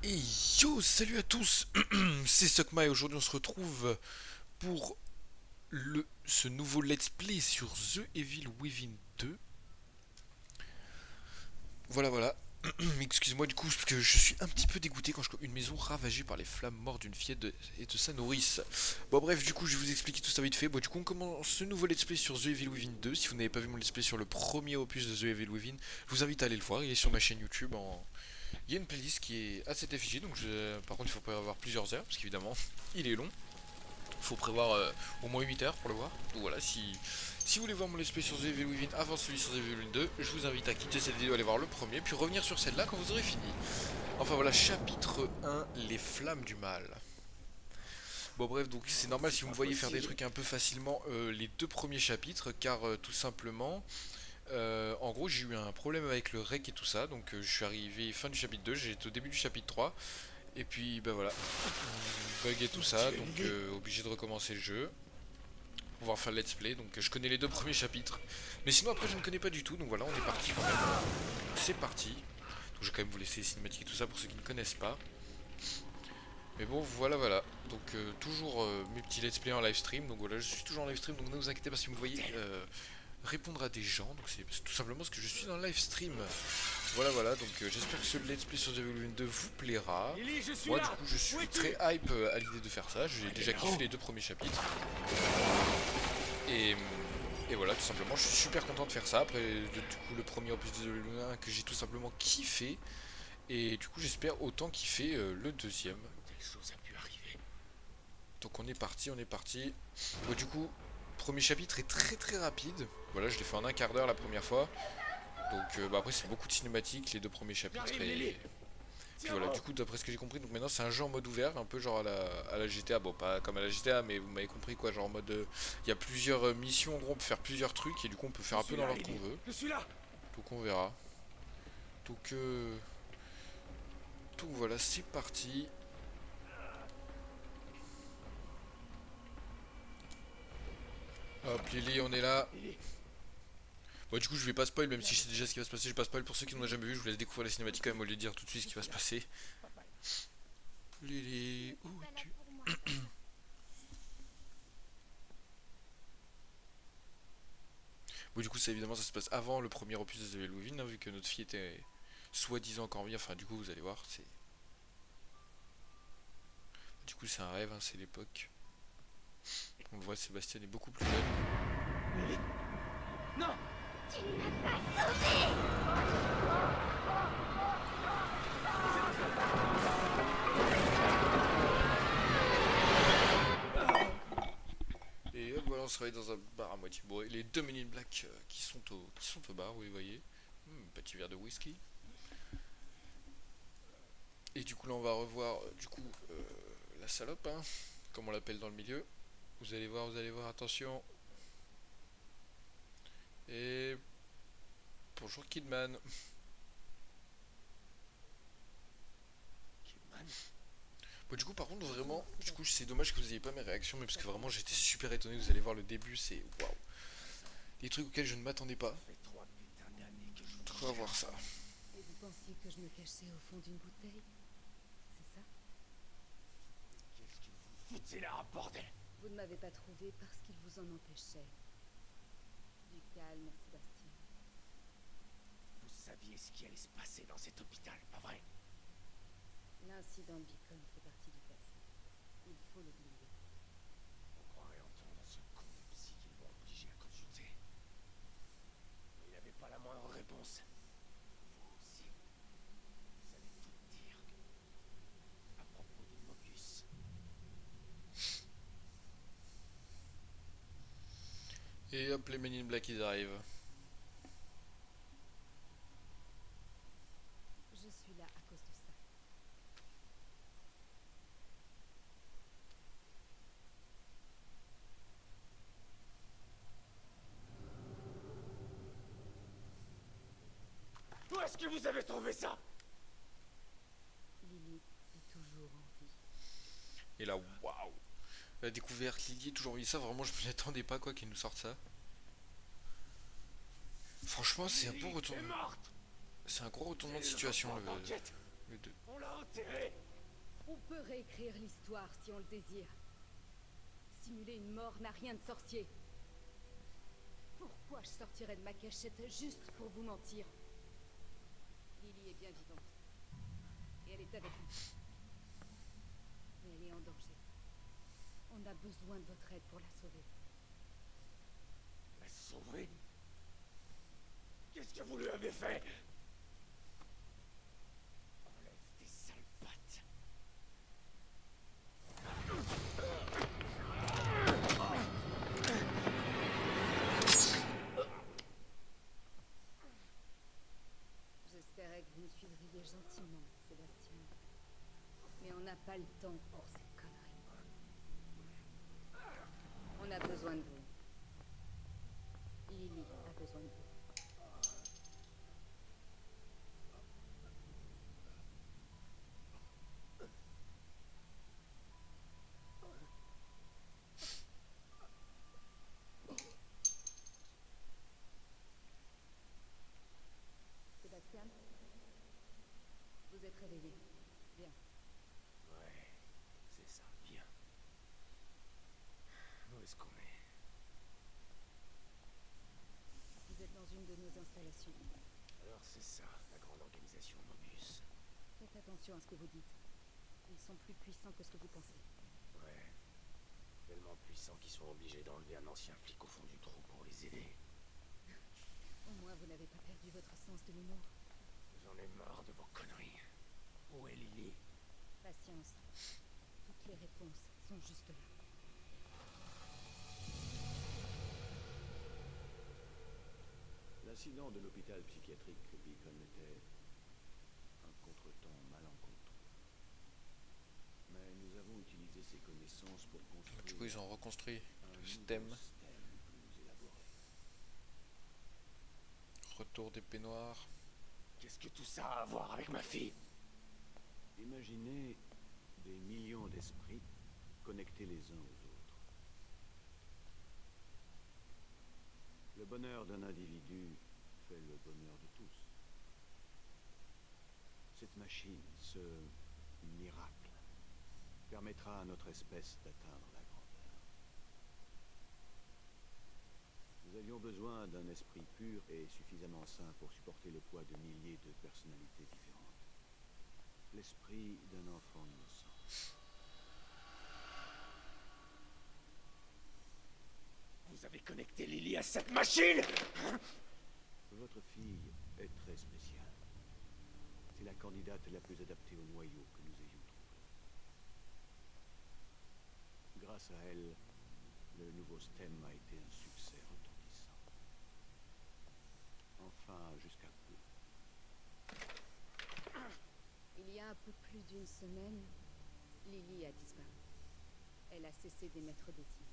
Et yo, salut à tous, c'est Sokma et aujourd'hui on se retrouve pour ce nouveau let's play sur The Evil Within 2. Voilà. Excuse-moi du coup parce que je suis un petit peu dégoûté quand je vois une maison ravagée par les flammes mortes d'une fillette et de sa nourrice. Bon bref, du coup je vais vous expliquer tout ça vite fait. Bon du coup on commence ce nouveau let's play sur The Evil Within 2. Si vous n'avez pas vu mon let's play sur le premier opus de The Evil Within, je vous invite à aller le voir, il est sur ma chaîne YouTube en... Il y a une playlist qui est assez effigie, donc par contre il faut prévoir plusieurs heures, parce qu'évidemment il est long. Il faut prévoir au moins 8 heures pour le voir. Donc voilà, si vous voulez voir mon let's play sur The Evil Within avant celui sur The Evil Within 2, je vous invite à quitter cette vidéo, aller voir le premier, puis revenir sur celle-là quand vous aurez fini. Enfin voilà, chapitre 1, les flammes du mal. Bon bref, donc c'est normal si vous me voyez faire des trucs un peu facilement les deux premiers chapitres, car tout simplement, en gros j'ai eu un problème avec le rec et tout ça, donc je suis arrivé fin du chapitre 2, j'étais au début du chapitre 3, et puis bah voilà, bug et tout ça, donc obligé de recommencer le jeu pour pouvoir faire le let's play. Donc je connais les deux premiers chapitres, mais sinon après je ne connais pas du tout. Donc voilà, on est parti quand même. C'est parti. Donc je vais quand même vous laisser les cinématiques et tout ça pour ceux qui ne connaissent pas. Mais bon, voilà. Donc toujours mes petits let's play en live stream. Donc voilà, je suis toujours en live stream. Donc ne vous inquiétez pas si vous me voyez répondre à des gens. Donc c'est tout simplement parce que je suis en live stream. Voilà. Donc j'espère que ce let's play sur The Evil Within 2 vous plaira. Moi du coup je suis très hype à l'idée de faire ça. J'ai déjà kiffé les deux premiers chapitres. Et, et voilà, tout simplement, je suis super content de faire ça. Après, du coup, le premier opus de Luna que j'ai tout simplement kiffé. Et du coup, j'espère autant kiffer le deuxième. Donc on est parti. Bon, du coup, premier chapitre est très rapide. Voilà, je l'ai fait en un quart d'heure la première fois. Donc bah, après, c'est beaucoup de cinématiques, les deux premiers chapitres. Et puis voilà, du coup, d'après ce que j'ai compris, donc maintenant c'est un jeu en mode ouvert, un peu genre à la GTA. Bon, pas comme à la GTA, mais vous m'avez compris quoi, genre en mode. Il y a plusieurs missions, en gros, on peut faire plusieurs trucs, et du coup, on peut faire un peu dans l'ordre qu'on veut. Donc on verra. Donc, donc voilà, c'est parti. Hop, Lily, on est là. Bon, du coup, je vais pas spoil, même si je sais déjà ce qui va se passer. Je vais pas spoil pour ceux qui n'ont jamais vu. Je vous laisse découvrir la cinématique quand même au lieu de dire tout de suite ce qui va se passer. Lily, où es-tu? Bon, du coup, ça évidemment, ça se passe avant le premier opus de The Evil Within, hein, vu que notre fille était soi-disant encore en vie. Enfin, du coup, vous allez voir, c'est. Du coup, c'est un rêve, hein, c'est l'époque. On le voit, Sébastien est beaucoup plus jeune. Non. Et hop, voilà, on se réveille dans un bar à moitié bourré. Les deux Men in Black qui sont au bar, vous les voyez. Petit verre de whisky. Et du coup, là, on va revoir la salope, hein, comme on l'appelle dans le milieu. Vous allez voir, attention. Et bonjour Kidman. Bon, du coup, par contre, vraiment, du coup, c'est dommage que vous ayez pas mes réactions, mais parce que vraiment, j'étais super étonné. Vous allez voir le début, c'est waouh. Des trucs auxquels je ne m'attendais pas. On va voir ça. Et vous pensiez que je me cachais au fond d'une bouteille? C'est ça? Foutez là, bordel. Vous ne m'avez pas trouvé parce qu'il vous en empêchait. Du calme, Sébastien. Vous saviez ce qui allait se passer dans cet hôpital, pas vrai? L'incident de Beacon fait partie du passé. Il faut l'oublier. On croirait entendre ce con de psy qu'ils m'ont obligé à consulter. Mais il n'avait pas la moindre réponse. Vous aussi. Vous allez tout dire. À propos du Mobius. Et hop, les Men in Black, ils arrivent. Je suis là à cause de ça. Où est-ce que vous avez trouvé ça? Lily est toujours en vie. Et là, waouh. La découverte, Lily est toujours en vie. Ça, vraiment, je m'y attendais pas, quoi, qu'ils nous sortent ça. Franchement, c'est un peu Lily est retournement. morte. C'est un gros retournement de C'est le situation, rapport le. d'enquête. Le 2. On l'a enterré. On peut réécrire l'histoire si on le désire. Simuler une mort n'a rien de sorcier. Pourquoi je sortirais de ma cachette juste pour vous mentir? Lily est bien vivante. Et elle est avec nous. Mais elle est en danger. On a besoin de votre aide pour la sauver. La sauver? Qu'est-ce que vous lui avez fait? Enlève tes sales pattes. J'espérais que vous me suivriez gentiment, Sébastien. Mais on n'a pas le temps pour ces conneries. On a besoin de vous. Lily a besoin de vous. Sébastien, vous êtes réveillé. Bien. Ouais, c'est ça, bien. Où est-ce qu'on est? Vous êtes dans une de nos installations. Alors c'est ça, la grande organisation Mobius. Faites attention à ce que vous dites. Ils sont plus puissants que ce que vous pensez. Ouais. Tellement puissants qu'ils sont obligés d'enlever un ancien flic au fond du trou pour les aider. Au moins, vous n'avez pas perdu votre sens de l'humour. J'en ai marre de vos conneries. Où est Lily? Patience. Toutes les réponses sont juste là. L'incident de l'hôpital psychiatrique Beacon était un contretemps malencontreux. Mais nous avons utilisé ces connaissances pour construire Du coup, ils ont reconstruit un le nouveau système. système plus élaboré. Retour des peignoirs. Qu'est-ce que tout ça a à voir avec ma fille? Imaginez des millions d'esprits connectés les uns aux autres. Le bonheur d'un individu fait le bonheur de tous. Cette machine, ce miracle, permettra à notre espèce d'atteindre la grandeur. Nous avions besoin d'un esprit pur et suffisamment sain pour supporter le poids de milliers de personnalités différentes. L'esprit d'un enfant innocent. Vous avez connecté Lily à cette machine? Votre fille est très spéciale. C'est la candidate la plus adaptée au noyau que nous ayons trouvé. Grâce à elle, le nouveau STEM a été un succès retentissant. Enfin, jusqu'à peu. Il y a un peu plus d'une semaine, Lily a disparu. Elle a cessé d'émettre des signes.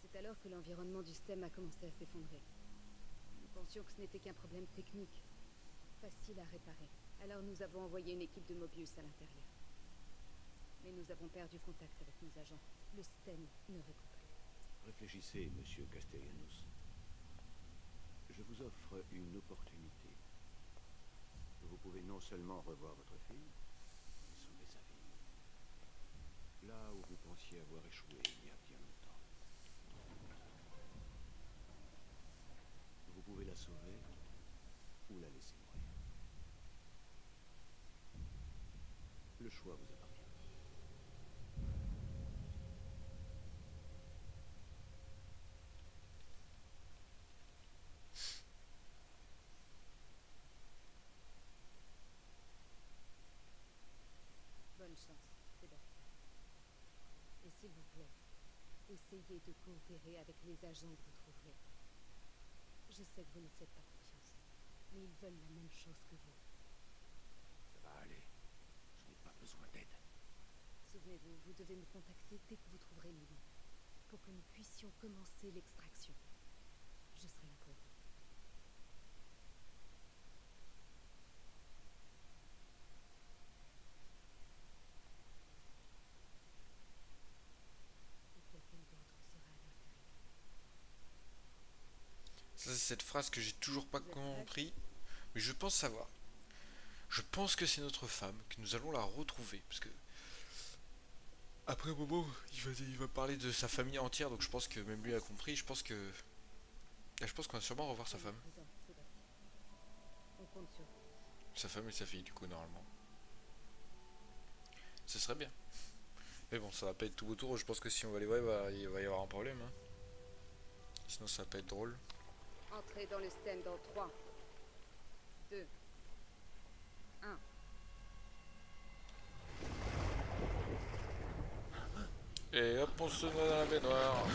C'est alors que l'environnement du STEM a commencé à s'effondrer. Nous pensions que ce n'était qu'un problème technique, facile à réparer. Alors nous avons envoyé une équipe de Mobius à l'intérieur. Mais nous avons perdu contact avec nos agents. Le STEM ne répond plus. Réfléchissez, monsieur Castellanos. Je vous offre une opportunité. Vous pouvez non seulement revoir votre fille, mais sauver sa vie. Là où vous pensiez avoir échoué il y a bien longtemps. Vous pouvez la sauver ou la laisser mourir. Le choix vous appartient. Bonne chance, Sébastien. Et s'il vous plaît, essayez de coopérer avec les agents que vous trouverez. Je sais que vous ne faites pas confiance, mais ils veulent la même chose que vous. Ça va aller. Je n'ai pas besoin d'aide. Souvenez-vous, vous devez me contacter dès que vous trouverez Lily, pour que nous puissions commencer l'extraction. Je serai là pour vous. Et quelqu'un d'autre sera à l'intérieur. Ça, c'est cette phrase que j'ai toujours pas Vous êtes prêts? compris. Mais je pense savoir. Je Je pense que c'est notre femme, que nous allons la retrouver. Parce que après un moment, il va parler de sa famille entière, donc je pense que même lui a compris. Je pense qu'on va sûrement revoir sa Soyez femme. prudent, Sébastien. On compte sur vous. Sa femme et sa fille, du coup, normalement. Ce serait bien. Mais bon, ça va pas être tout autour. Je pense que si on va les voir, il va y avoir un problème, hein. Sinon, ça va pas être drôle. Entrez dans le stem dans 3, 2, 1. Et hop, on se noie dans la baignoire.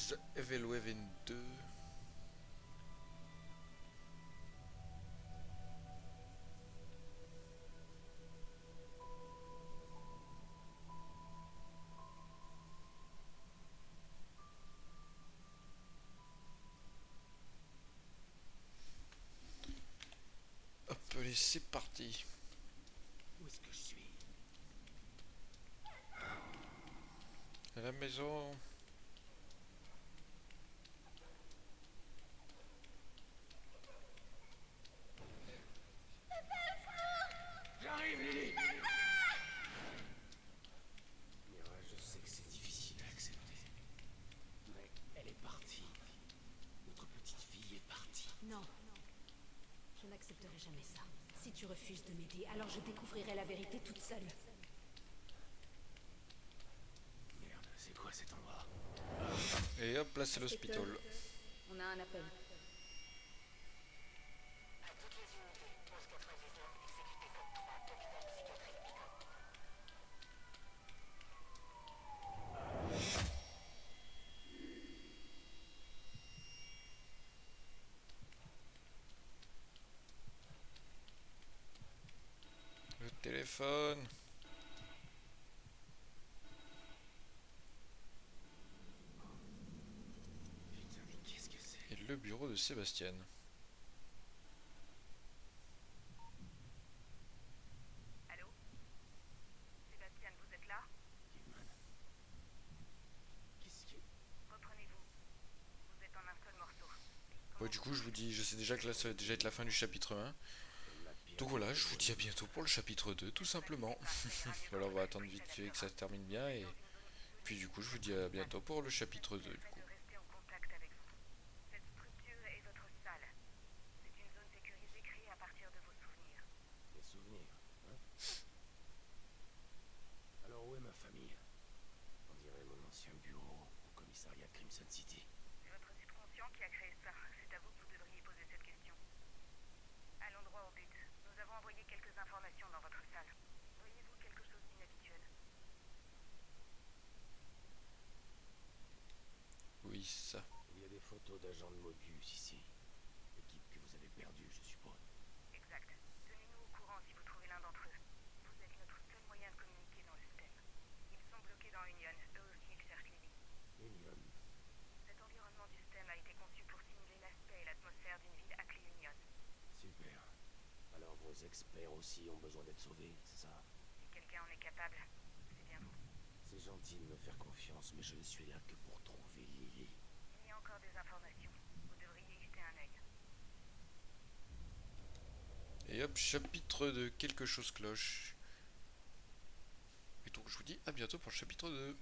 The Evelweven 2. Hop, allez, c'est parti. Où est-ce que je suis? À la maison. J'arrive, Lily. Mira, je sais que c'est difficile à accepter. Mais elle est partie. Notre petite fille est partie. Non. Je n'accepterai jamais ça. Si tu refuses de m'aider, alors je découvrirai la vérité toute seule. Merde, c'est quoi cet endroit? Et hop, là, c'est Inspecteur, l'hospital. on a un appel. Le téléphone. Putain, mais qu'est-ce que c'est? Et le bureau de Sébastien. Allô? Sébastien, vous êtes là? Kidman. Qu'est-ce que... Reprenez-vous. Vous êtes en un seul morceau. Bon, du coup, je vous dis, je sais déjà que là, ça va déjà être la fin du chapitre 1. La pire Donc voilà, chose je vous dis à bientôt pour le chapitre 2, tout simplement. Voilà, on va attendre vite fait que ça se termine bien. Et puis du coup, je vous dis à bientôt pour le chapitre 2, du coup. de rester en contact avec vous. Cette structure est votre salle. C'est une zone sécurisée créée à partir de vos souvenirs. Mes souvenirs, hein? Alors où est ma famille? On dirait mon ancien bureau au commissariat de Crimson City. C'est votre subconscient qui a créé ça. C'est à vous que vous devriez poser cette question. Allons droit au but. Nous avons envoyé quelques informations dans votre salle. Voyez-vous quelque chose d'inhabituel? Oui, ça. Il y a des photos d'agents de Mobius ici. L'équipe que vous avez perdue, je suppose. Exact. Tenez-nous au courant si vous trouvez l'un d'entre eux. Vous êtes notre seul moyen de communiquer dans le système. Ils sont bloqués dans Union. Eux aussi, ils cherchent Lily. Union. Cet environnement du système a été conçu pour simuler l'aspect et l'atmosphère d'une ville appelée Union. Super. Alors vos experts aussi ont besoin d'être sauvés, c'est ça? Si quelqu'un en est capable, c'est bien vous. C'est gentil de me faire confiance, mais je ne suis là que pour trouver Lily. Il y a encore des informations. Vous devriez y jeter un œil. Et hop, chapitre de quelque chose cloche. Et donc je vous dis à bientôt pour le chapitre 2.